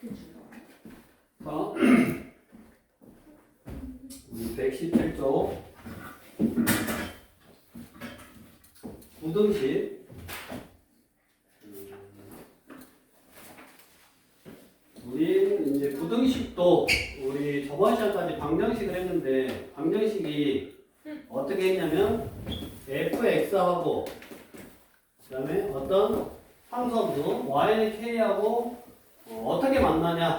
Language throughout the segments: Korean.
자, 우리 117쪽 부등식. 우리 이제 부등식도 우리 저번 시간까지 방정식을 했는데, 방정식이 어떻게 했냐면 fx하고 그 다음에 어떤 상수함수 y는 k하고 어떻게 만나냐,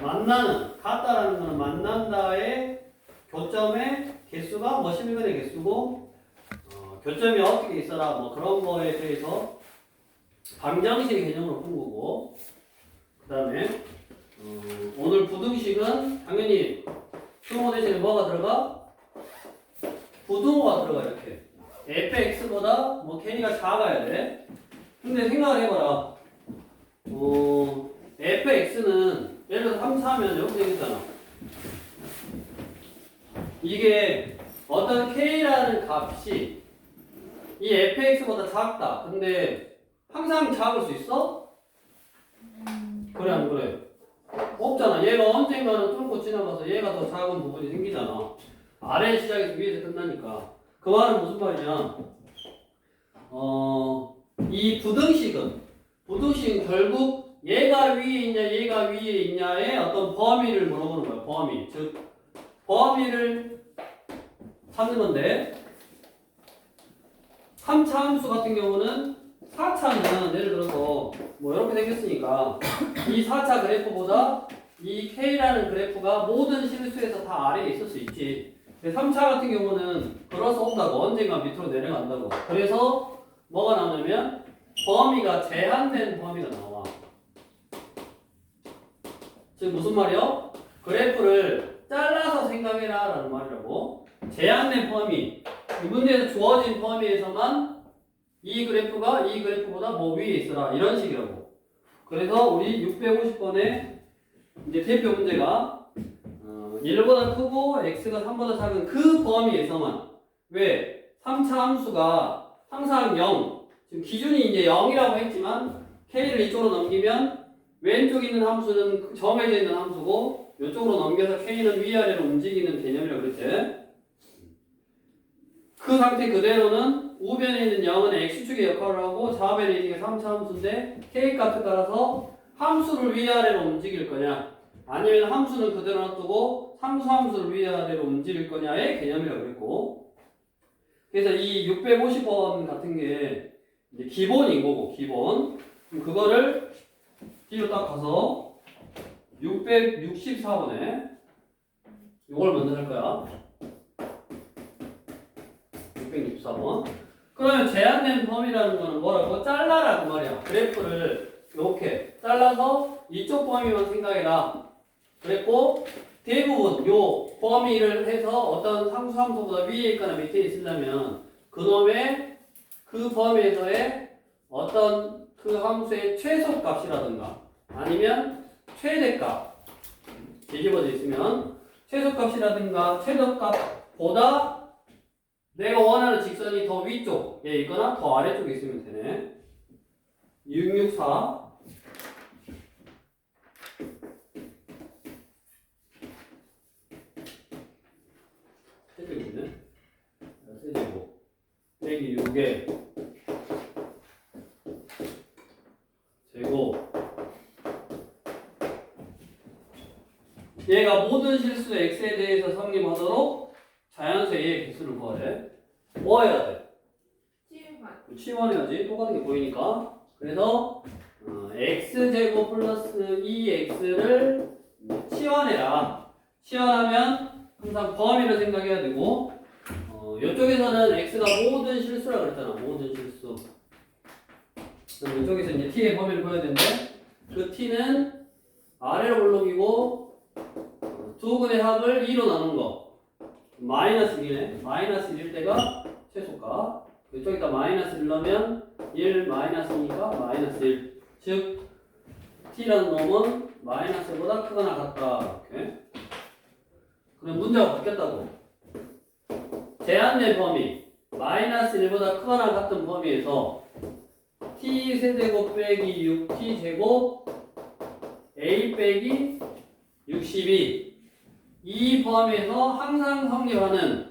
만나는, 같다라는 거는 만난다의 교점의 개수가 뭐 실근의 개수고, 교점이 어떻게 있어라 뭐 그런 거에 대해서 방정식 개념으로 푼 거고, 그 다음에 오늘 부등식은 당연히 수동호 대신에 뭐가 들어가? 부등호가 들어가. 이렇게 fx보다 뭐 k가 작아야 돼. 근데 생각을 해봐라. fx는 예를 들어서 3, 4하면 이렇게 되겠잖아. 이게 어떤 k라는 값이 이 fx보다 작다. 근데 항상 작을 수 있어? 그래 안 그래? 없잖아. 얘가 언젠가는 뚫고 지나가서 얘가 더 작은 부분이 생기잖아. 아래 시작에서 위에서 끝나니까. 그 말은 무슨 말이냐? 이 부등식은 결국 얘가 위에 있냐 얘가 위에 있냐의 어떤 범위를 물어보는 거야. 범위. 즉 범위를 찾는 건데, 3차 함수 같은 경우는 4차는 예를 들어서 뭐 이렇게 생겼으니까 이 4차 그래프보다 이 K라는 그래프가 모든 실수에서 다 아래에 있을 수 있지. 3차 같은 경우는 그럴 수 없다고. 언젠가 밑으로 내려간다고. 그래서 뭐가 나오냐면 범위가 제한된 범위가 나와. 즉 무슨 말이요? 그래프를 잘라서 생각해라 라는 말이라고. 제한된 범위, 이 문제에서 주어진 범위에서만 이 그래프가 이 그래프보다 뭐 위에 있어라, 이런 식이라고. 그래서 우리 650번에 이제 대표 문제가 1보다 크고 x가 3보다 작은 그 범위에서만. 왜? 3차 함수가 항상 0, 지금 기준이 이제 0이라고 했지만 k를 이쪽으로 넘기면 왼쪽에 있는 함수는 정해져 있는 함수고 이쪽으로 넘겨서 k는 위아래로 움직이는 개념이라고 그랬지. 그 상태 그대로는 우변에 있는 0은 x축의 역할을 하고 좌변에 있는 게 3차 함수인데 k값에 따라서 함수를 위아래로 움직일 거냐, 아니면 함수는 그대로 놔두고 상수 함수를 위아래로 움직일 거냐의 개념이라고 그랬고, 그래서 이 650번 같은 게 이제 기본인 거고, 기본. 그럼 그거를 뒤로 딱 가서 664번에 이걸 먼저 할 거야. 664번. 그러면 제한된 범위라는 거는 뭐라고? 잘라라 그 말이야. 그래프를 이렇게 잘라서 이쪽 범위만 생각해라 그랬고, 대부분 요 범위를 해서 어떤 상수함수보다 위에 있거나 밑에 있으려면 그놈의 그 범위에서의 어떤 그 함수의 최소값이라든가 아니면 최대값 뒤집어져 있으면 최소값이라든가 최소값보다 내가 원하는 직선이 더 위쪽에 있거나 더 아래쪽에 있으면 되네. 664 세제곱이네. 세제곱 빼기 6에 제곱. 얘가 모든 실수 x에 대해서 성립하도록 자연수의 얘의 개수를 구하래. 뭐 해야 돼? 치환해야지. 똑같은 게 보이니까. 그래서 x제곱 플러스 2x를 치환해라. 치환하면 항상 범위를 생각해야 되고, 이쪽에서는 x가 모든 실수라고 그랬잖아. 모든 실수. 그럼 이쪽에서 이제 t의 범위를 보여야 되는데, 그 t는 아래로 올라오기고 두 근의 합을 2로 나눈 거. 마이너스 1이네. 마이너스 1일 때가 최소값. 이쪽에다 마이너스 1 넣으면 1 마이너스니까 마이너스 1. 즉 t라는 놈은 마이너스보다 크거나 같다. 이렇게. 그럼 문제가 바뀌었다고. 제한된 범위 마이너스 1보다 크거나 같은 범위에서 t 세제곱 빼기 6t 제곱 a 빼기 62 이 범위에서 항상 성립하는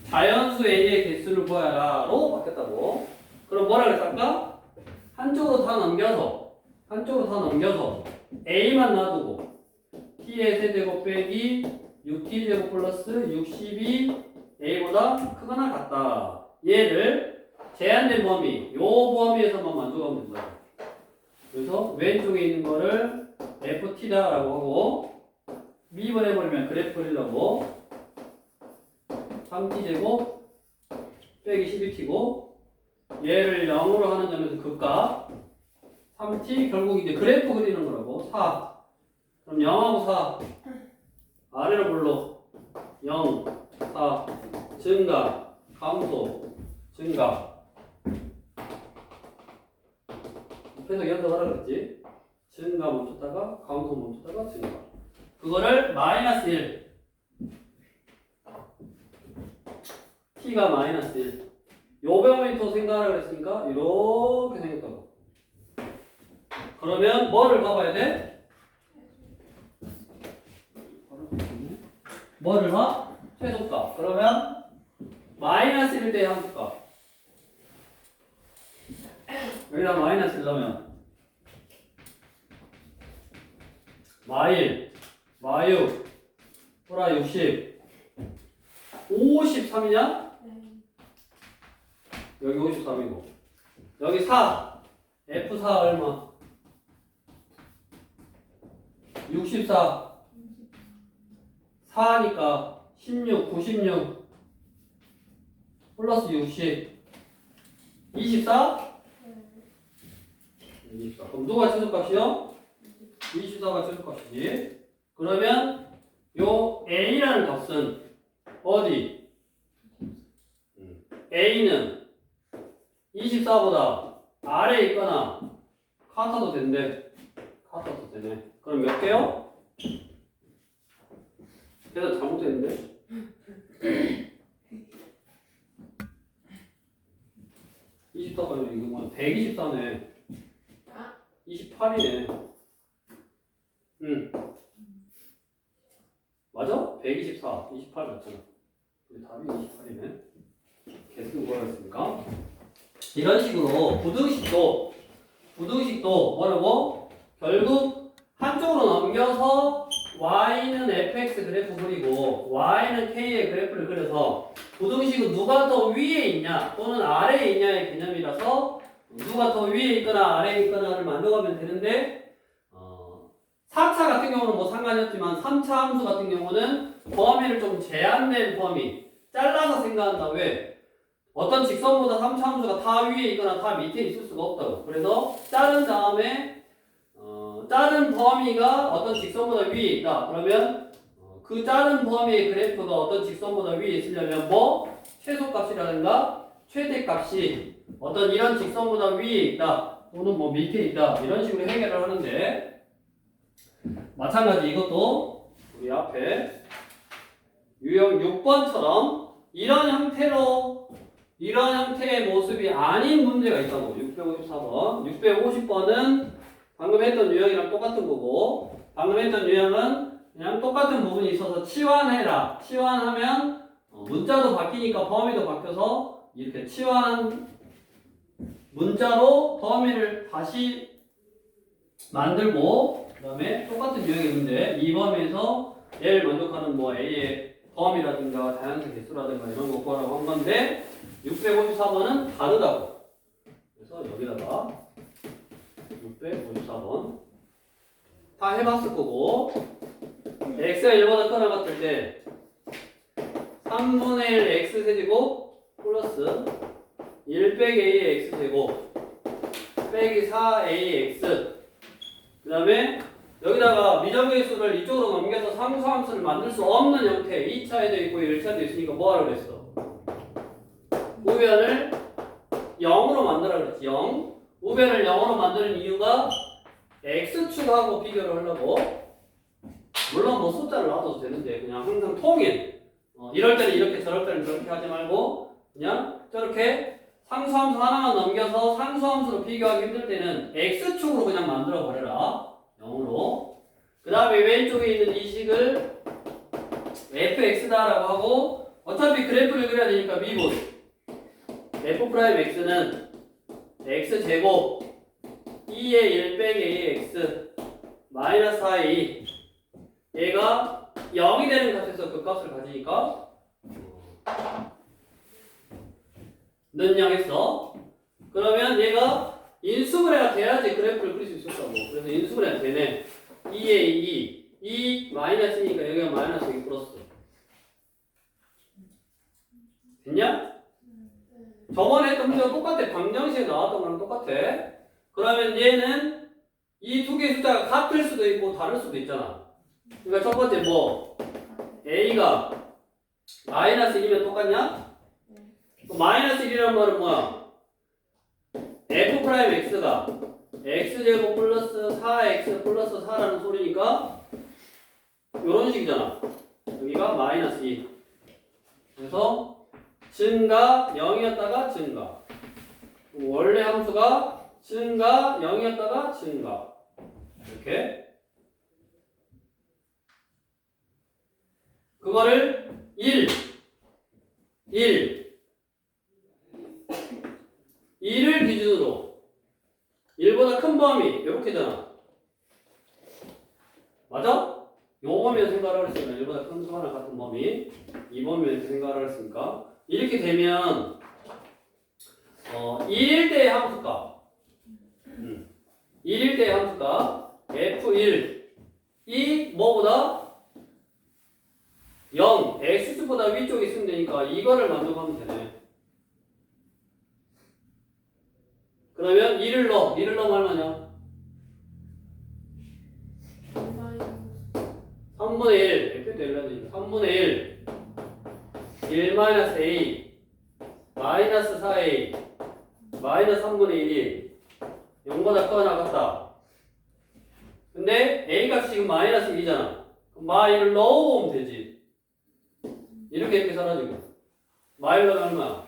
자연수 a의 개수를 구하라로 바뀌었다고. 그럼 뭐라 그랬을까? 한쪽으로 다 넘겨서 a만 놔두고 t의 세제곱 빼기 6t제곱 플러스 62 a보다 크거나 같다. 얘를 제한된 범위, 요 범위에서만 만족하면 된다. 그래서 왼쪽에 있는 거를 ft다라고 하고 미분해버리면 그래프 그리려고 3t제곱 빼기 12t고 얘를 0으로 하는 점에서 극값 3t 결국 이제 그래프 그리는 거라고 4 그럼 0하고 4 아래로 불러 0, 4 증가, 감소, 증가 계속 연습하라 그랬지? 증가 멈췄다가 감소 멈췄다가 증가 그거를 마이너스 1 t가 마이너스 1 요 범위부터 생각하라 그랬으니까 이렇게 생겼다고 그러면 뭐를 봐봐야 돼? 뭐를 봐? 최소값 그러면 마이너스 1 대 함수값 여기다 마이너스 1 넣으면 마1 마6 플라 60 53이냐? 여기 53이고 여기 4 F4 얼마? 64 4니까 16 96 플러스 60 24? 24 그럼 누가 최소값이요? 24가 최소값이지 그러면 요 A라는 값은 어디? A는 24보다 아래에 있거나 카타도 된대. 카타도 되네. 그럼 몇 개요? 계산 잘못했는데? 24까지 이거 뭐 124네. 28이네. 응. 맞아? 124, 28 맞잖아. 우리 답이 28이네. 계속 뭐라 했습니까? 이런 식으로 부등식도 뭐라고? 결국 한쪽으로 넘겨서 y는 fx 그래프 그리고 y는 k의 그래프를 그려서 부등식은 누가 더 위에 있냐 또는 아래에 있냐의 개념이라서 누가 더 위에 있거나 아래에 있거나를 만족하면 되는데 4차 같은 경우는 뭐 상관이 없지만 3차 함수 같은 경우는 범위를 좀 제한된 범위 잘라서 생각한다. 왜? 어떤 직선보다 3차 함수가 다 위에 있거나 다 밑에 있을 수가 없다고. 그래서 자른 다음에 자른 범위가 어떤 직선보다 위에 있다. 그러면 그 자른 범위의 그래프가 어떤 직선보다 위에 있으려면 뭐 최소값이라든가 최대값이 어떤 이런 직선보다 위에 있다. 또는 뭐 밑에 있다. 이런 식으로 해결을 하는데 마찬가지 이것도 우리 앞에 유형 6번처럼 이런 형태의 모습이 아닌 문제가 있다고. 654번. 650번은 방금 했던 유형이랑 똑같은 거고 방금 했던 유형은 그냥 똑같은 부분이 있어서 치환해라. 치환하면 문자도 바뀌니까 범위도 바뀌어서 이렇게 치환한 문자로 범위를 다시 만들고 그 다음에 똑같은 유형의 문제 이 범위에서 얘를 만족하는 뭐 A의 범위라든가 자연수 개수라든가 이런 거 구하라고 한 건데 654번은 다르다고. 그래서 여기다가 654번 다 해봤을 거고 x가 1보다 크거나 같을 때 3분의 1 x세제곱 플러스 1 빼기 a의 x제곱 빼기 4ax 그 다음에 여기다가 미정계수를 이쪽으로 넘겨서 상수함수를 만들 수 없는 형태 2차에도 있고 1차에도 있으니까 뭐하라고 그랬어? 우변을 0으로 만들라 그랬지. 0 우변을 0으로 만드는 이유가 x축하고 비교를 하려고. 물론 뭐 숫자를 놔둬도 되는데 그냥 항상 통일 이럴 때는 이렇게 저럴 때는 저렇게 하지 말고 그냥 저렇게 상수함수 하나만 넘겨서 상수함수로 비교하기 힘들 때는 x축으로 그냥 만들어 버려라. 0으로 왼쪽에 있는 이 식을 fx다라고 하고 어차피 그래프를 그려야 되니까 미분 f'x는 x제곱 2의 1 빼기 ax 마이너스 4a 얘가 0이 되는 값에서 그 값을 가지니까 는 0 했어. 그러면 얘가 인수분해가 돼야지 그래프를 그릴 수 있었다고. 그래서 인수분해가 되네. 2에 2 마이너스 2니까 여기가 마이너스 여기 플러스. 됐냐? 저번에 했던 문제가 똑같아. 방정식에 나왔던 거랑 똑같아. 그러면 얘는 이 두 개의 숫자가 같을 수도 있고 다를 수도 있잖아. 그러니까 첫 번째 뭐 a가 마이너스 1이면 똑같냐? 마이너스 1이라는 말은 뭐야? f'x가 x제곱 플러스 4x 플러스 4라는 소리니까 요런 식이잖아. 여기가 마이너스 2. 그래서 증가 0이었다가 증가. 원래 함수가 증가 0이었다가 증가. 이렇게. 그거를 1을 기준으로 1보다 큰 범위 이렇게잖아. 맞아? 요 범위에서 생각을 했으니까 1보다 큰 수와나 같은 범위 이 범위에서 생각을 했으니까 이렇게 되면 1일 때의 함수값 1일 때의 함수값 f1 이 뭐보다 0 x축보다 위쪽에 있으면 되니까 이거를 만족하면 되네. 그러면 1을 넣으면 얼마냐? 3분의 1 F도 일러야지. 3분의 1 마이너스 A 마이너스 4A 마이너스 3분의 1이 0보다 크거나 같다. 근데 A 값이 지금 마이너스 1이잖아. 그럼 마이를 넣어보면 되지. 이렇게 사라지고 마이를 넣으면 얼마야?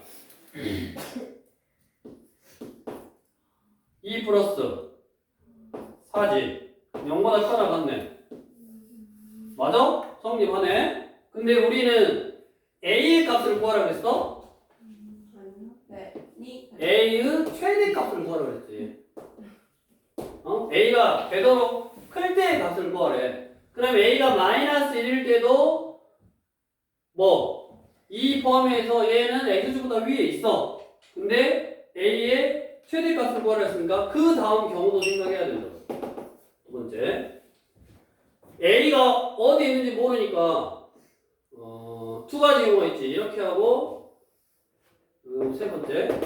2 플러스 4지. 0보다 크거나 같네. 맞아? 성립하네. 근데 우리는 A의 값을 구하라고 했어? 네. A의 최대 값을 구하라고 했지. A가 되도록 클 때의 값을 구하래. 그럼 A가 마이너스 1일 때도 이 범위에서 얘는 x축보다 위에 있어. 근데 A의 최대 값을 구하라 했으니까 그 다음 경우도 생각해야 된다. 두 번째. A가 어디 있는지 모르니까 두 가지 경우가 있지. 이렇게 하고 세 번째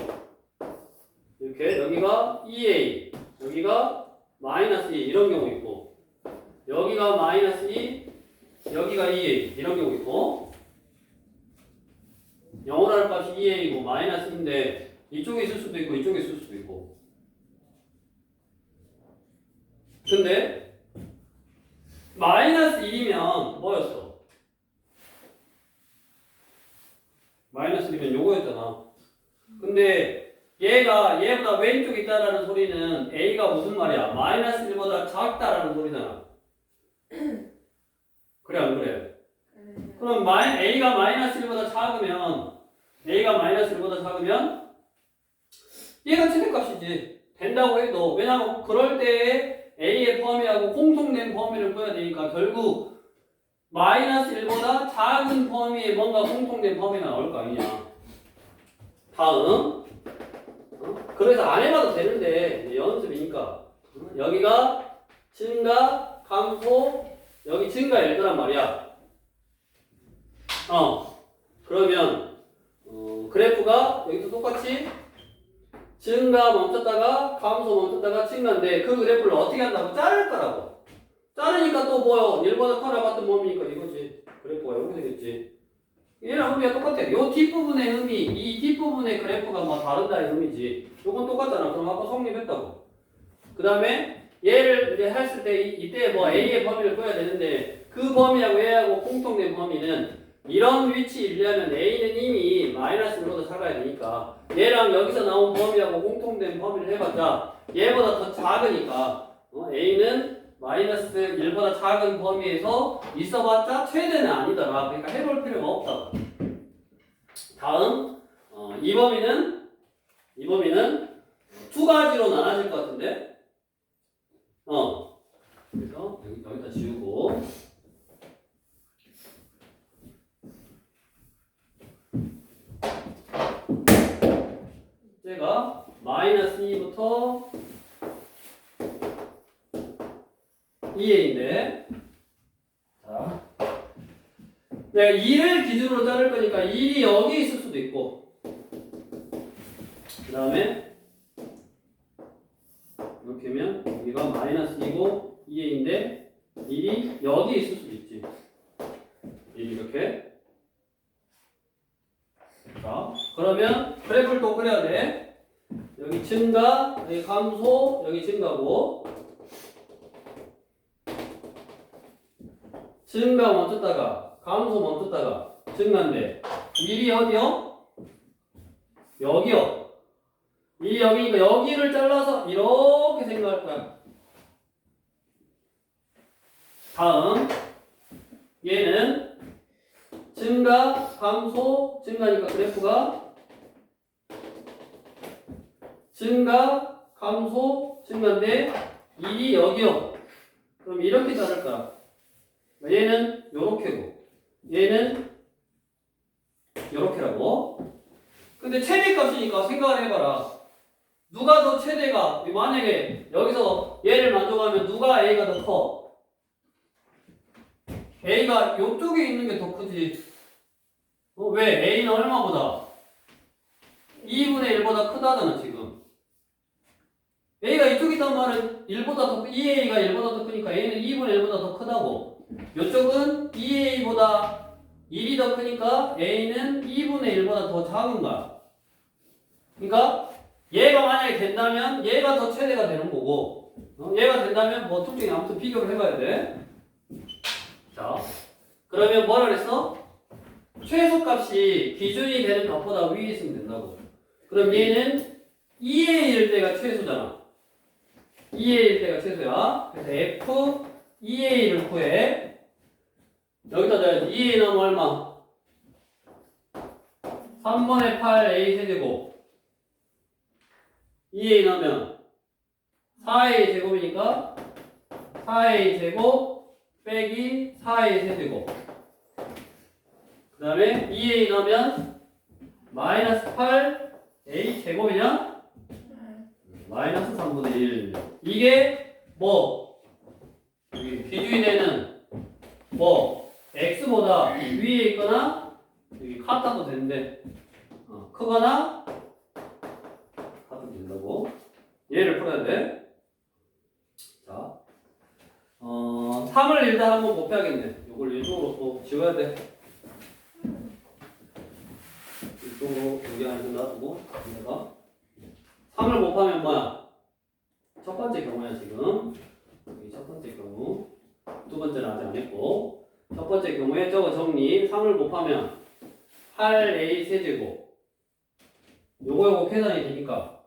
이렇게 여기가 2A 여기가 마이너스 2 이런 경우 있고 여기가 마이너스 2 여기가 2A 이런 경우 있고 영원할 값이 2A이고 마이너스 2인데 이쪽에 있을 수도 있고 이쪽에 있을 수도 있고 근데 마이너스 1이면 뭐였어? 마이너스 1이면 요거였잖아. 근데 얘가 얘보다 왼쪽에 있다라는 소리는 A가 무슨 말이야? 마이너스 1보다 작다라는 소리잖아. 그래 안 그래? 그럼 A가 마이너스 1보다 작으면 얘가 최대값이지. 된다고 해도 왜냐면 그럴 때에 A의 범위하고 공통된 범위를 구해야 되니까 결국 마이너스 1보다 작은 범위에 뭔가 공통된 범위가 나올 거 아니냐. 다음 그래서 안 해봐도 되는데 연습이니까 여기가 증가, 감소 여기 증가 1더란 말이야. 그러면 그래프가 여기도 똑같이 증가 멈췄다가 감소 멈췄다가 증가인데 그 그래프를 어떻게 한다고? 자를 거라고. 자르니까 또 뭐요? 1보다 커나 같은 범위니까 이거지. 그래프가 이렇게 되겠지. 얘랑 의미가 똑같아. 요 뒷부분의 의미, 이 뒷부분의 그래프가 뭐 다른다는 의미지. 요건 똑같잖아. 그럼 아까 성립했다고. 그 다음에 얘를 이제 했을 때 이때 뭐 A의 범위를 구해야 되는데 그 범위하고 얘하고 공통된 범위는 이런 위치에 이르려면 A는 이미 마이너스 1보다 작아야 되니까 얘랑 여기서 나온 범위하고 공통된 범위를 해봤자 얘보다 더 작으니까 A는 마이너스 1보다 작은 범위에서 있어봤자 최대는 아니더라. 그러니까 해볼 필요가 없다. 다음 이 범위는 두 가지로 나눠질 것 같은데 그래서 여기다 지우고 제가 마이너스 2부터 2a인데 자 내가 2를 기준으로 자를 거니까 1이 여기 있을 수도 있고 그 다음에 이렇게 하면 여기가 마이너스 2고 2a인데 1이 여기 있을 수도 있지 1이 이렇게 자 그러면 그래프를 또 그려야 돼 여기 증가 여기 감소 여기 증가고 증가 멈췄다가 감소 멈췄다가 증가인데 1이 어디요? 여기요 1이 여기니까 여기를 잘라서 이렇게 생각할 거야 다음 얘는 증가 감소 증가니까 그래프가 증가 감소 증가인데 1이 여기요 그럼 이렇게 자를 거야 얘는 요렇게고 얘는 요렇게라고 근데 최대값이니까 생각을 해봐라 누가 더 최대가 만약에 여기서 얘를 만족하면 누가 A가 더 커? A가 요쪽에 있는 게 더 크지 왜? A는 얼마보다? 2분의 1보다 크다잖아 지금 A가 이쪽에 있단 말은 1보다 더 2A가 1보다 더 크니까 A는 2분의 1보다 더 크다고 이쪽은 2A보다 1이 더 크니까 A는 2분의 1보다 더 작은 거야. 그러니까 얘가 만약에 된다면 얘가 더 최대가 되는 거고 얘가 된다면 뭐 둘 중에 아무튼 비교를 해봐야 돼. 자, 그러면 뭐라 그랬어? 최소값이 기준이 되는 값보다 위에 있으면 된다고. 그럼 얘는 2A일 때가 최소잖아. 2A일 때가 최소야. 그래서 F 2A를 구해. 여기다 넣어야지. 2A 나면 얼마? 3분의 8A 세제곱. 2A 넣으면 4A 제곱이니까 4A 제곱 빼기 4A 세제곱. 그 다음에 2A 넣으면 마이너스 8A 제곱이냐? 마이너스 3분의 1. 이게 뭐? 기준이 되는 뭐 x보다 위에 있거나 여기 같아도 되는데 크거나 같아도 된다고 얘를 풀어야 돼. 자, 3을 일단 한번 곱해야겠네. 이걸 이쪽으로 또 지워야 돼. 이쪽으로 여기 하나 좀 놔두고 여기다가 3을 곱하면 뭐야? 첫 번째 경우야 지금. 여기 첫 번째 경우 두 번째는 아직 안 했고 첫 번째 경우에 저거 정리 3을 곱하면 8a 세제곱 요거 계산이 되니까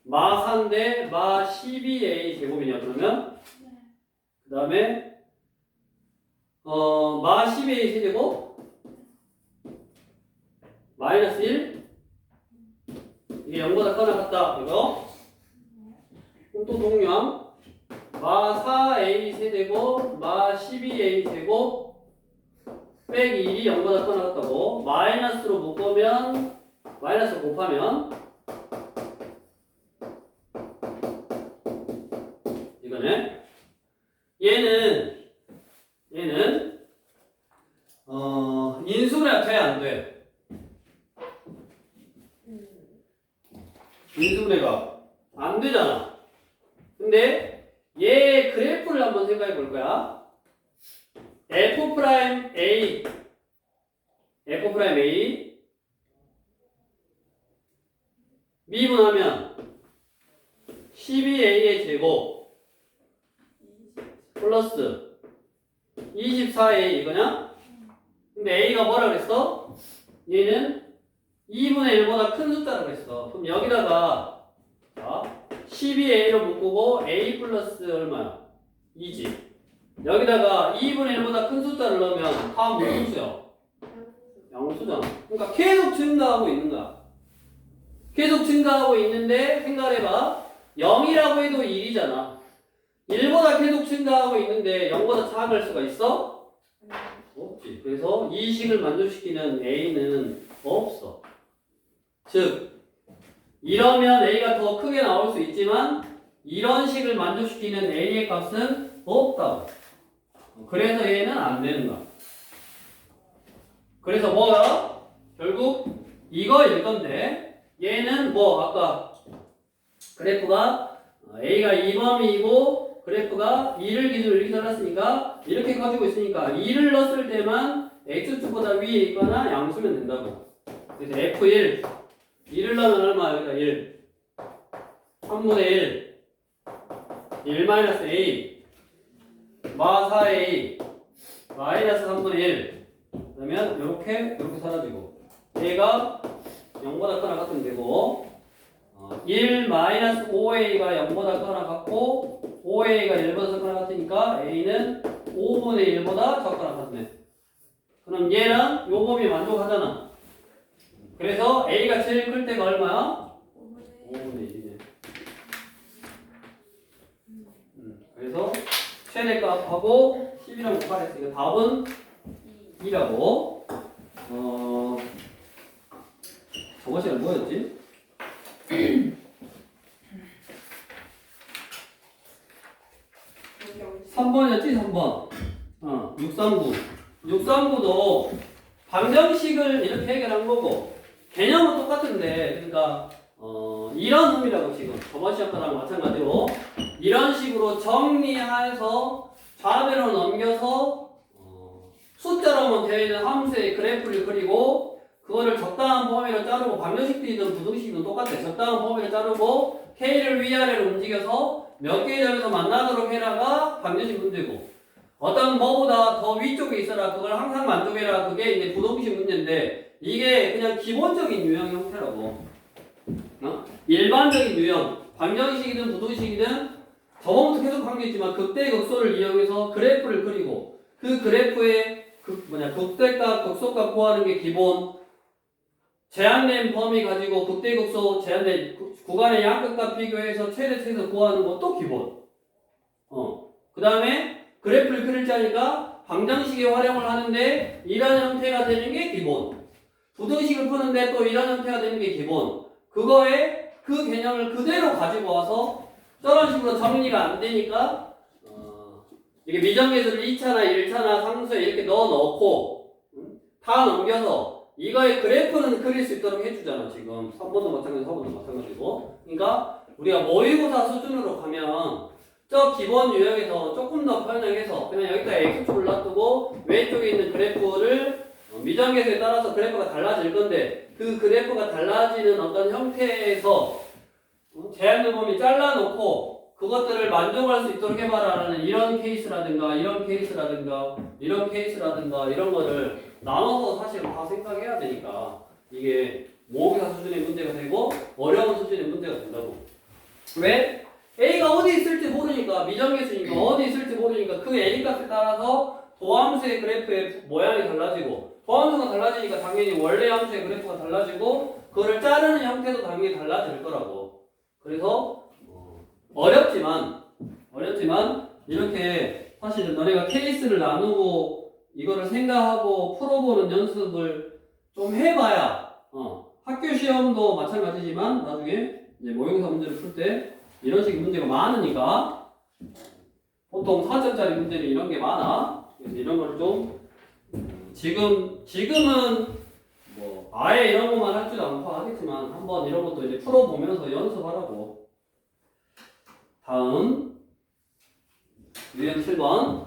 마 4인데 마 12a 제곱이냐 그러면 그 다음에 마 12a 세제곱 마이너스 1 이게 0보다 커나 같다 이거 그럼 또 동량 마 4a 세제곱 마 12a 제곱 빼기 1이 0보다 커나 같다고 마이너스로 묶으면 마이너스 곱하면 이거네 얘는 인수분해가 돼 안 돼? 인수분해가 안 되잖아. 근데 얘 그래프를 한번 생각해 볼 거야. F'A 미분하면 12a의 제곱 플러스 24a 이거냐? 근데 a가 뭐라 그랬어? 얘는 2분의 1보다 큰 숫자라고 했어. 그럼 여기다가 자 12a로 묶고 a 플러스 얼마야? 2지. 여기다가 2분의 1보다 큰 숫자를 넣으면 다 무슨 수야? 양수잖아. 그러니까 계속 증가하고 있는 거야. 계속 증가하고 있는데 생각해봐. 0이라고 해도 1이잖아. 1보다 계속 증가하고 있는데 0보다 작을 수가 있어? 없지. 그래서 이 식을 만족시키는 a는 없어. 즉 이러면 a가 더 크게 나올 수 있지만 이런 식을 만족시키는 a의 값은 없다고. 그래서 얘는 안 되는 거야. 그래서 뭐야? 결국 이거일 건데 얘는 뭐 아까 그래프가 a가 2범위이고 그래프가 2를 기준으로 이렇게 잘랐으니까 이렇게 가지고 있으니까 2를 넣었을 때만 x축보다 위에 있거나 양수면 된다고. 그래서 f1 2를 넣으면 얼마? 여기다 1 3분의 1 1-a 마 4a 마이너스 3분의 1 그러면 이렇게 사라지고 a가 0보다 크거나 같으면 되고 1-5a가 0보다 크거나 같고 5a가 1보다 작거나 같으니까 a는 5분의 1보다 작거나 같네. 그럼 얘는 요 범위 만족하잖아. 그래서 a가 제일 클 때가 얼마야? 5분의 1이네. 그래서 최대값하고 10이랑 곱하랬으니까 답은 2라고. 저번 시간 뭐였지? 3번이었지? 3번. 639. 639도 방정식을 이렇게 해결한 거고 개념은 똑같은데 그러니까 이런 의미라고 지금 저번 시간 거랑 마찬가지로 이런 식으로 정리해서 좌배로 넘겨서 숫자로만 되어 있는 함수의 그래프를 그리고 그거를 적당한 범위로 자르고 방정식이든 부등식이든 똑같아. 적당한 범위로 자르고 K를 위아래로 움직여서 몇 개의 점에서 만나도록 해라가 방정식 문제고 어떤 뭐보다 더 위쪽에 있어라 그걸 항상 만족해라 그게 이제 부등식 문제인데 이게 그냥 기본적인 유형 형태라고. 일반적인 유형 방정식이든 부등식이든 저번부터 계속 한 게 있지만 극대극소를 이용해서 그래프를 그리고 그 그래프의 극대값 극소값 구하는 게 기본. 제한된 범위 가지고 극대극소 제한된 구간의 양끝값 비교해서 최대 최소 구하는 것도 기본. 그 다음에 그래프를 그릴 자니까 방정식의 활용을 하는데 이런 형태가 되는 게 기본. 부등식을 푸는데 또 이런 형태가 되는 게 기본. 그거에 그 개념을 그대로 가지고 와서 저런 식으로 정리가 안 되니까 이게 미정계수를 2차나 1차나 상수에 이렇게 넣어놓고 다 넘겨서 이거의 그래프는 그릴 수 있도록 해주잖아. 지금 3번도 마찬가지고 4번도 마찬가지고. 그러니까 우리가 모의고사 수준으로 가면 저 기본 유형에서 조금 더 편하게해서 그냥 여기다 x축을 놔두고 왼쪽에 있는 그래프를 미정계수에 따라서 그래프가 달라질 건데 그 그래프가 달라지는 어떤 형태에서 제한된 범위 잘라놓고 그것들을 만족할 수 있도록 해봐라라는 이런 케이스라든가 이런 케이스라든가 이런 케이스라든가 이런 거를 나눠서 사실 다 생각해야 되니까 이게 모의고사 수준의 문제가 되고 어려운 수준의 문제가 된다고. 왜? A가 어디 있을지 모르니까 미정계수니까 어디 있을지 모르니까 그 A 값에 따라서 도함수의 그래프의 모양이 달라지고 도함수가 달라지니까 당연히 원래 함수의 그래프가 달라지고 그거를 자르는 형태도 당연히 달라질 거라고. 그래서 어렵지만 이렇게 사실 너네가 케이스를 나누고 이거를 생각하고 풀어보는 연습을 좀 해봐야 학교 시험도 마찬가지지만 나중에 이제 모의고사 문제를 풀 때 이런 식의 문제가 많으니까 보통 4점짜리 문제는 이런 게 많아. 그래서 이런 걸 좀 지금은 뭐 아예 이런 것만 할 줄 않고 하겠지만 한번 이런 것도 이제 풀어보면서 연습하라고. 다음 유형 7번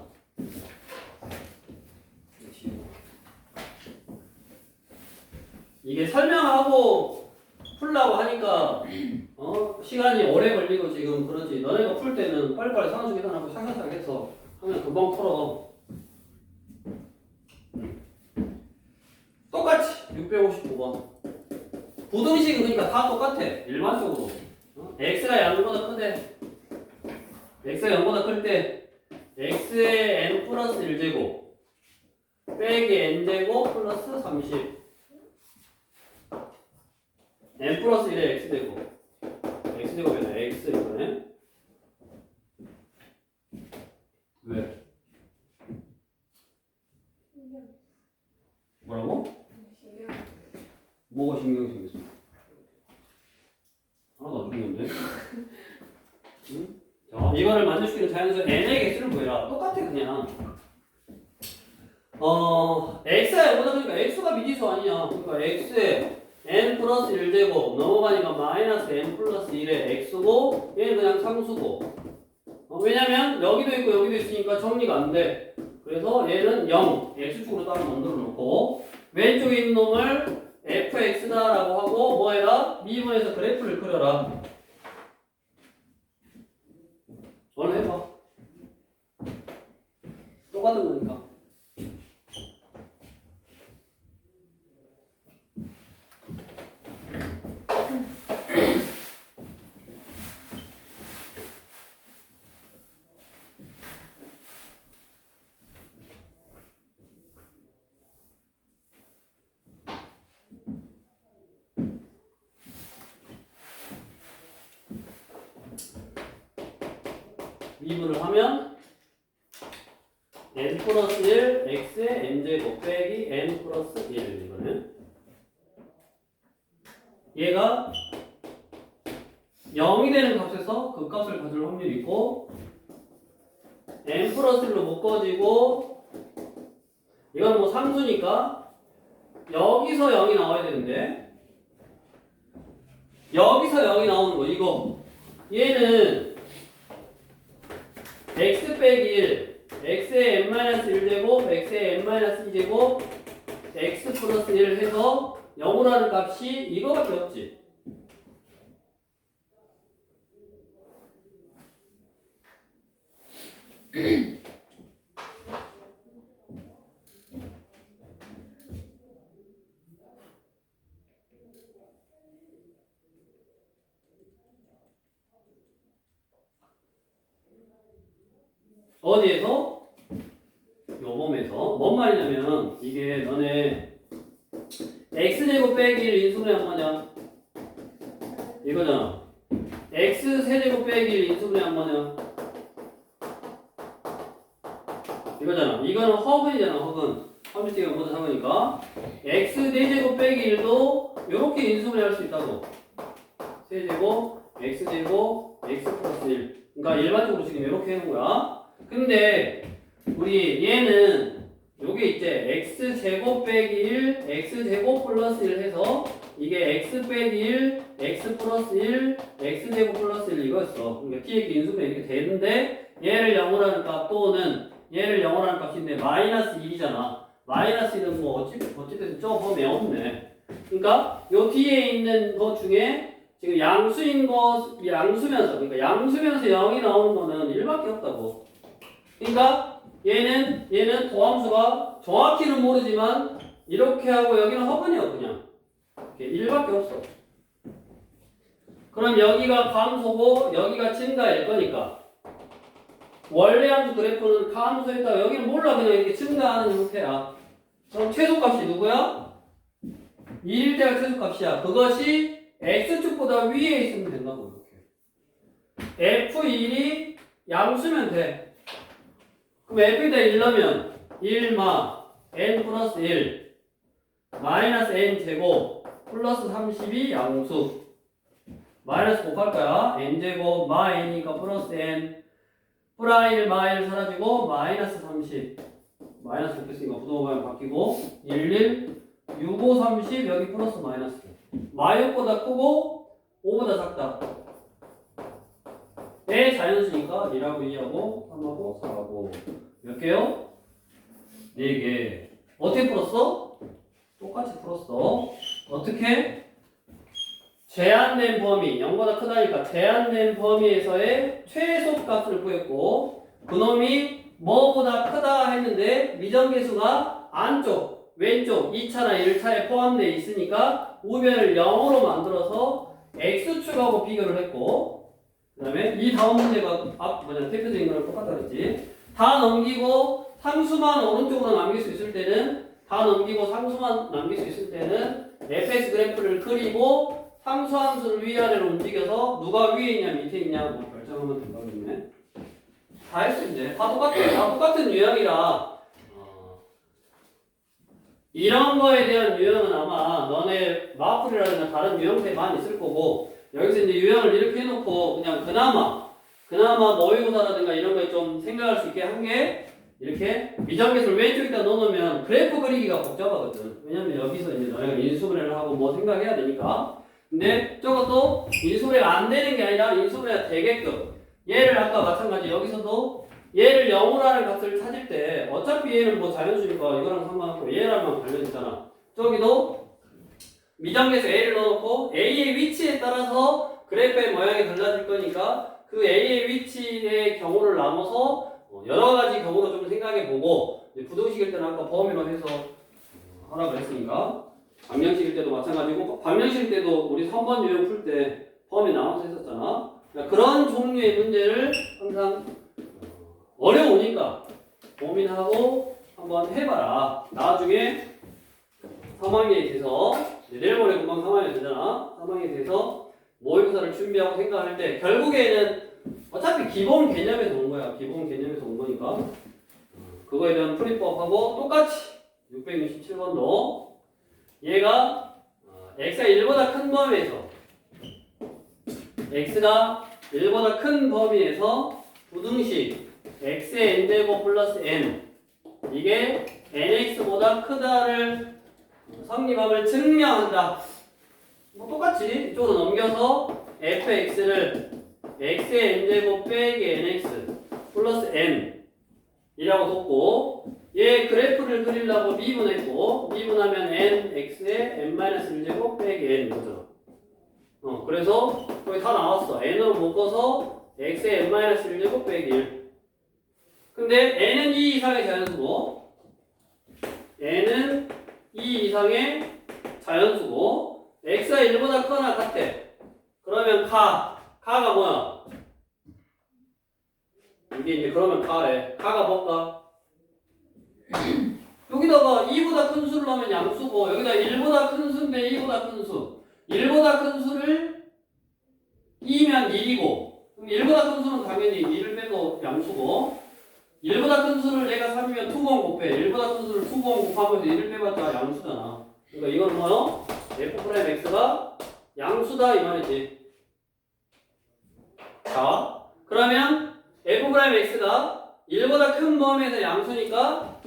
이게 설명하고 풀라고 하니까 시간이 오래 걸리고 지금 그러지. 너네가 풀 때는 빨리빨리 상수 계산하고 샤샤샥 해서 하면 금방 풀어. 똑같이 659번 부등식은 그러니까 다 똑같아. 일반적으로 x가 0보다 크대. x가 0보다 클 때 x의 n 플러스 1제곱 빼기 n제곱 플러스 30 n 플러스 1의 x제곱 x제곱이나 x 이거네. 왜? 뭐라고? 뭐가 신경 쓰겠어? 하나도 안 중요한데? 응? 자, 이거를 만족시키는 자연수 n의 개수를 구해라. 똑같아 그냥. x가 0보다 크니까 x가 미지수 아니야. 그러니까 x에 n 플러스 1제곱 넘어가니까 마이너스 n 플러스 1의 x고 얘는 그냥 상수고. 왜냐면 여기도 있고 여기도 있으니까 정리가 안 돼. 그래서 얘는 0, x축으로 따로 만들어 놓고 왼쪽에 있는 놈을 fx다라고 하고 뭐 해라? 미분에서 그래프를 그려라. 얼른 해봐. 똑같은 거니까. 미분을 하면 n 플러스 1 x의 n제곱 빼기 n 플러스 1 이거는 얘가 0이 되는 값에서 그 값을 가질 확률이 있고 n 플러스 1로 묶어지고 이건 뭐 상수니까 여기서 0이 나와야 되는데 여기서 0이 나오는 거 이거 얘는 x 빼기 1 x의 n-1제곱 x의 n-2제곱 x 플러스 1 해서 0으로 하는 값이 이거밖에 없지. 어디에서? 요범에서. 뭔 말이냐면 이게 너네 x제곱 빼기 1 인수분해 뭐냐? 이거잖아. x 세제곱 빼기 1 인수분해 뭐냐? 이거잖아. 이거는 허근이잖아. 허근. 30대가 모두 상으니까 x 4제곱 빼기 1도 이렇게 인수분해 할 수 있다고. 세제곱 x제곱 x 플러스 1. 그러니까 일반적으로 지금 이렇게 해놓은 거야. 근데 우리 얘는 요게 이제 x제곱 빼기 1 x제곱 플러스 1 해서 이게 x 빼기 1 x 플러스 1 x제곱 플러스 1 이거였어. 그러니까 px 인수분해 이렇게 되는데 얘를 0으로 하는 값 또는 얘를 0으로 하는 값인데 마이너스 1이잖아. 마이너스 1은 뭐 어찌됐든 저 범위에 없네. 그러니까 요 뒤에 있는 것 중에 지금 양수인 거 양수면서 그러니까 양수면서 0이 나오는 거는 1밖에 없다고. 그러니까 얘는 도함수가 정확히는 모르지만 이렇게 하고 여기는 허근이야 그냥. 1밖에 없어. 그럼 여기가 감소고 여기가 증가일 거니까 원래 함수 그래프는 감소했다가 여기는 몰라 그냥 이렇게 증가하는 형태야. 그럼 최소값이 누구야? 1일 때가 최소값이야. 그것이 x축보다 위에 있으면 된다고 이렇게. f1이 양수면 돼. 그럼 f에다 1 넣으면 1마 n 플러스 1 마이너스 n 제곱 플러스 32 양수 마이너스 곱할 거야. n 제곱 마 n이니까 플러스 n 프라 1 마 1 사라지고 마이너스 30 마이너스 곱했으니까 부동호가 바뀌고 11 65 30 여기 플러스 마이너스 마이너스보다 크고 5보다 작다. 의 자연수니까 1하고 2하고 3하고 4하고 몇 개요? 4개. 어떻게 풀었어? 똑같이 풀었어. 어떻게? 제한된 범위 0보다 크다니까 제한된 범위에서의 최소값을 구했고 그놈이 뭐보다 크다 했는데 미정계수가 안쪽 왼쪽 2차나 1차에 포함되어 있으니까 우변을 0으로 만들어서 x축하고 비교를 했고, 그 다음에 이 다음 문제가 대표적인 거랑 똑같다 그랬지. 다 넘기고 상수만 오른쪽으로 남길 수 있을 때는, 다 넘기고 상수만 남길 수 있을 때는 fx 그래프를 그리고 상수 함수를 위아래로 움직여서 누가 위에 있냐 밑에 있냐고 결정하면 된다고 했네. 다 했어 이제. 다 똑같은 유형이라 이런 거에 대한 유형은 아마 너네 마플이라든가 다른 유형들이 많이 있을 거고, 여기서 이제 유형을 이렇게 해놓고 그냥 그나마 모의고사라든가 이런 거에 좀 생각할 수 있게 한 게, 이렇게 미정계수를 왼쪽에다 넣어놓으면 그래프 그리기가 복잡하거든. 왜냐면 여기서 이제 너네가 인수분해를 하고 뭐 생각해야 되니까. 근데 저것도 인수분해가 안 되는 게 아니라 인수분해가 되게끔, 얘를 아까 마찬가지 여기서도 얘를 0으로 하는 값을 찾을 때 어차피 얘는 뭐 자연수니까 이거랑 상관없고 얘랑만 관련있잖아. 저기도 미정계수 A를 넣어놓고 A의 위치에 따라서 그래프의 모양이 달라질 거니까 그 A의 위치의 경우를 나눠서 여러 가지 경우로 좀 생각해보고, 부등식일 때는 아까 범위로 해서 하라고 했으니까, 방정식일 때도 마찬가지고, 방정식일 때도 우리 3번 유형 풀 때 범위 나눠서 했었잖아. 그러니까 그런 종류의 문제를 항상 어려우니까 고민하고 한번 해봐라. 나중에 3학기에 돼서, 내일 모레 금방 3학기가 되잖아. 3학기에 돼서 모의고사를 준비하고 생각할 때 결국에는 어차피 기본 개념에서 온 거야. 기본 개념에서 온 거니까 그거에 대한 풀이법하고 똑같이 667번도 얘가 x가 1보다 큰 범위에서, x가 1보다 큰 범위에서 부등식 x의 n제곱 플러스 n, 이게 nx보다 크다를 성립함을 증명한다. 뭐 똑같이 이쪽으로 넘겨서 fx를 x의 n제곱 빼기 nx 플러스 n 이라고 뒀고, 얘 그래프를 그리려고 미분했고, 미분하면 nx의 n-1제곱 빼기 n 거죠. 그래서 거기 다 나왔어. n으로 묶어서 x의 n-1제곱 빼기 1. 근데 n은 2 이상의 자연수고, n은 2 이상의 자연수고, x가 1보다 크거나 같대. 그러면 가가 뭐야? 이게 이제 그러면 가래. 가가 뭘까? 여기다가 2보다 큰 수를 넣으면 양수고, 여기다 1보다 큰 수인데 2보다 큰 수. 1보다 큰 수를 2면 1이고, 그럼 1보다 큰 수는 당연히 2를 빼도 양수고, 1보다 큰 수를 내가 3이면 투공 곱해. 1보다 큰 수를 투공 곱하면서 1을 빼봤자 양수잖아. 그러니까 이건 뭐요? f'x가 양수다 이 말이지. 자, 그러면 f'x가 1보다 큰 범위에서 양수니까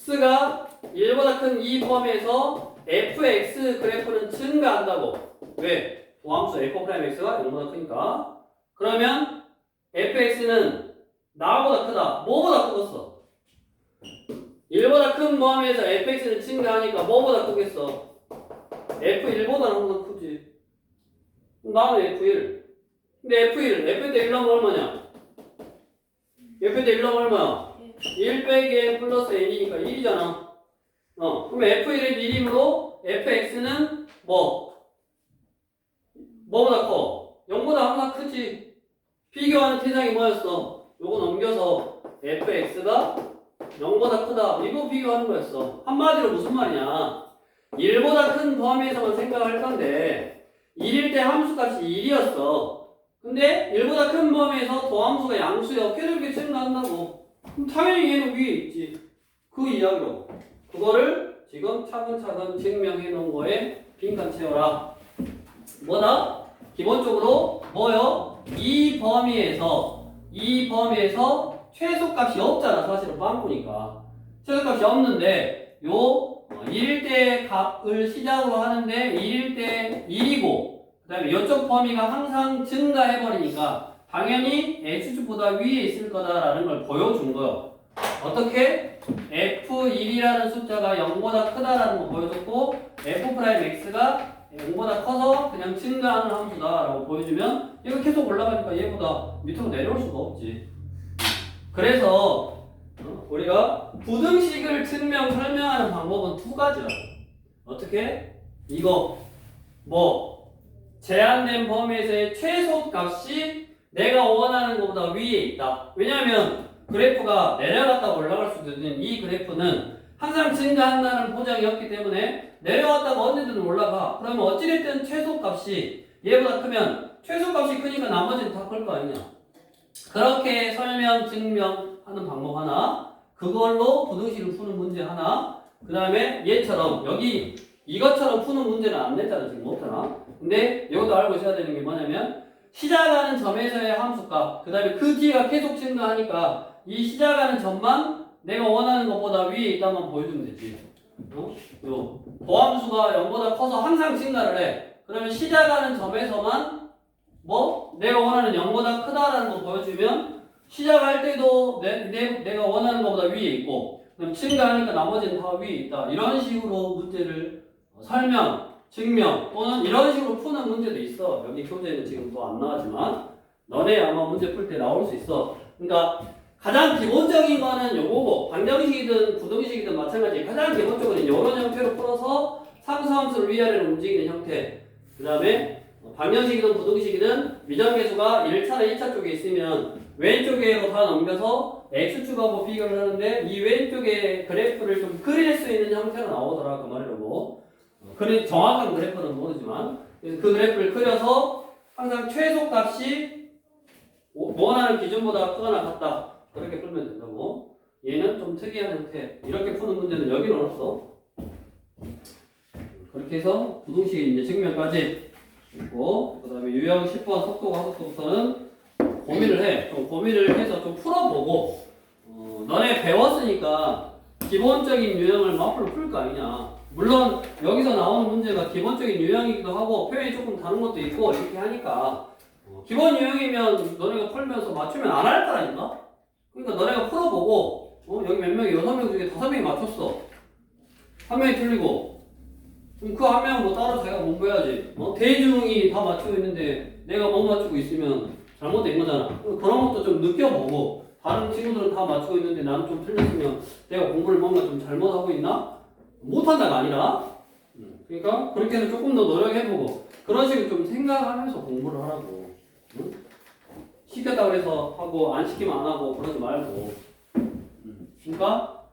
x가 1보다 큰 이 범위에서 fx 그래프는 증가한다고. 왜? 도함수 f'x가 0보다 크니까. 그러면 fx는 나보다 크다. 뭐보다 크겠어? 1보다 큰 범위에서 fx는 증가하니까 뭐보다 크겠어? f1보다는 항상 크지. 나는 F1. 근데 F1, F 때 1 넣으면 얼마냐? F 때 1 넣으면 얼마야? 1 빼기 n 플러스 n이니까 1이잖아. 그럼 F1의 미림으로 Fx는 뭐보다 커? 0보다 항상 크지. 비교하는 대상이 뭐였어? 요거 넘겨서 Fx가 0보다 크다. 이거 비교하는 거였어. 한마디로 무슨 말이냐? 1보다 큰 범위에서만 생각할 건데, 1일 때 함수값이 1이었어. 근데 1보다 큰 범위에서 도함수가 양수야. 어떻게 이렇게 증가한다고? 그럼 당연히 얘는 위에 있지. 그 이야기로. 그거를 지금 차근차근 증명해 놓은 거에 빈칸 채워라. 뭐다? 기본적으로 뭐요? 이 범위에서 최소값이 없잖아. 사실은 빵꾸니까. 최소값이 없는데 요 1일 때 값을 시작으로 하는데 1일 때 1이고, 그 다음에 이쪽 범위가 항상 증가해버리니까 당연히 x축보다 위에 있을 거다라는 걸 보여준 거예요. 어떻게? f1이라는 숫자가 0보다 크다라는 거 보여줬고, f'x가 0보다 커서 그냥 증가하는 함수다라고 보여주면 이거 계속 올라가니까 얘보다 밑으로 내려올 수가 없지. 그래서 우리가 부등식을 설명하는 방법은 두 가지라고. 어떻게? 이거 뭐 제한된 범위에서의 최소값이 내가 원하는 것보다 위에 있다. 왜냐하면 그래프가 내려갔다가 올라갈 수도 있는 이 그래프는 항상 증가한다는 보장이 없기 때문에 내려갔다가 언제든 올라가. 그러면 어찌됐든 최소값이 얘보다 크면 최소값이 크니까 나머지는 다 클 거 아니냐. 그렇게 설명, 증명하는 방법 하나, 그걸로 부등식을 푸는 문제 하나, 그 다음에 얘처럼 여기 이것처럼 푸는 문제는 안 냈잖아. 지금 없잖아. 근데 이것도 알고 있어야 되는 게 뭐냐면 시작하는 점에서의 함수값, 그 다음에 그 뒤가 계속 증가하니까 이 시작하는 점만 내가 원하는 것보다 위에 있다만 보여주면 되지. 요 보함수가 0보다 커서 항상 증가를 해. 그러면 시작하는 점에서만 뭐 내가 원하는 0보다 크다라는 거 보여주면 시작할 때도 내가 원하는 것보다 위에 있고 그럼 증가하니까 나머지는 다 위에 있다. 이런 식으로 문제를 설명, 증명 또는 이런 식으로 푸는 문제도 있어. 여기 교재는 지금 또 안 나왔지만 너네 아마 문제 풀 때 나올 수 있어. 그러니까 가장 기본적인 거는 요거고 방정식이든 부등식이든 마찬가지. 가장 기본적으로 이런 형태로 풀어서 상수함수를 위아래로 움직이는 형태. 그 다음에 방정식이든 부등식이든 미정계수가 1차나 2차 쪽에 있으면 왼쪽으로 다 넘겨서 x축하고 비교를 하는데 이 왼쪽에 그래프를 좀 그릴 수 있는 형태로 나오더라. 그 말이라고. 정확한 그래프는 모르지만 그 그래프를 그려서 항상 최소값이 원하는 기준보다 크거나 같다. 그렇게 풀면 된다고. 얘는 좀 특이한 형태. 이렇게 푸는 문제는 여기는 없어. 그렇게 해서 부등식 이제 증명까지 있고, 그 다음에 유형 10번 속도가 속도부터는 고민을 해. 좀 고민을 해서 좀 풀어보고, 너네 배웠으니까 기본적인 유형을 마플로 풀 거 아니냐. 물론 여기서 나오는 문제가 기본적인 유형이기도 하고 표현이 조금 다른 것도 있고 이렇게 하니까 기본 유형이면 너네가 풀면서 맞추면 안 할 거라니까. 그러니까 너네가 풀어보고 여기 몇 명이 6명 중에 5명이 맞췄어. 한 명이 틀리고 그럼 그 한 명은 뭐 따로 자기가 공부해야지. 대중이 다 맞추고 있는데 내가 못 맞추고 있으면 잘못된 거잖아. 그런 것도 좀 느껴보고 다른 친구들은 다 맞추고 있는데 나는 좀 틀렸으면 내가 공부를 뭔가 좀 잘못하고 있나? 못한다가 아니라 그러니까 그렇게 해서 조금 더 노력해보고 그런 식으로 좀 생각하면서 공부를 하라고. 응? 시켰다고 해서 하고 안 시키면 안 하고 그러지 말고. 그러니까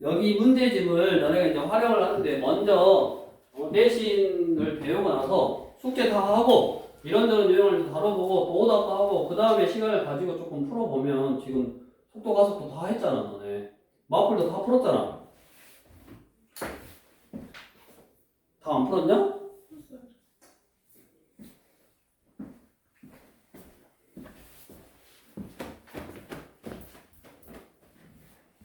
여기 문제집을 너네가 이제 활용을 하는데 먼저 내신을 배우고 나서 숙제 다 하고 이런저런 유형을 다뤄보고 보답도 하고 그 다음에 시간을 가지고 조금 풀어보면 지금 속도 가속도 다 했잖아. 너네 마플도 다 풀었잖아. 다 안 풀었냐?